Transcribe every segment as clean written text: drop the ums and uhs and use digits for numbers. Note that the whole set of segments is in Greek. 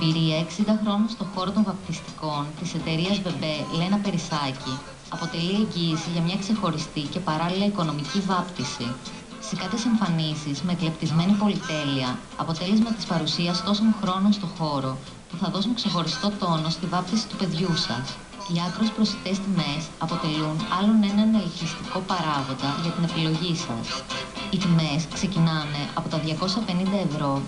εμπειρία 60 χρόνων στον χώρο των βαπτιστικών της εταιρείας Μπεμπέ Λένα Περισσάκη αποτελεί εγγύηση για μια ξεχωριστή και παράλληλα οικονομική βάπτιση. Σηκάτες εμφανίσεις με εκλεπτισμένη πολυτέλεια, αποτέλεσμα της παρουσίας τόσων χρόνων στο χώρο που θα δώσουν ξεχωριστό τόνο στη βάπτιση του παιδιού σας. Οι άκρως προσιτές τιμές αποτελούν άλλον έναν ελκυστικό παράγοντα για την επιλογή σας. Οι τιμές ξεκινάνε από τα 250 €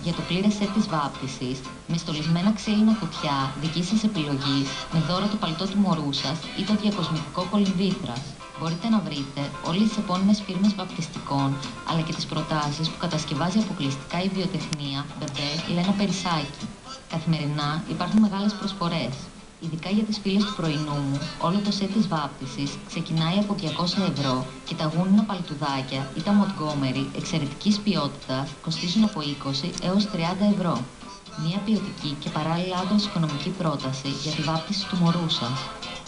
για το πλήρες σετ της βάπτισης, με στολισμένα ξύλινα κουτιά δική σας επιλογής, με δώρο το παλτό του μωρού σας ή το διακοσμητικό κολυμβήθρας. Μπορείτε να βρείτε όλες τις επώνυμες φίρμες βαπτιστικών, αλλά και τις προτάσεις που κατασκευάζει αποκλειστικά η βιοτεχνία Μπεμπέ Λένα Περισσάκη. Καθημερινά υπάρχουν μεγάλες προσφορές. Ειδικά για τις φίλες του πρωινού μου, όλο το σετ της βάπτισης ξεκινάει από 200 € και τα γούνινα παλτουδάκια ή τα Montgomery εξαιρετικής ποιότητας κοστίζουν από 20 έως 30 €. Μια ποιοτική και παράλληλα άκρως οικονομική πρόταση για τη βάπτιση του μωρού σας.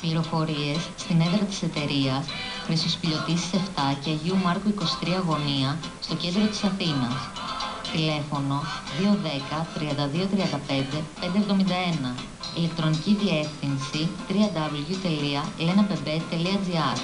Πληροφορίες στην έδρα της εταιρείας, Χρυσοσπηλιωτήσης 7 και Αγίου Μάρκου 23 γωνία, στο κέντρο της Αθήνας. Τηλέφωνο 210 32 35 571. Ηλεκτρονική διεύθυνση www.lenabebe.gr.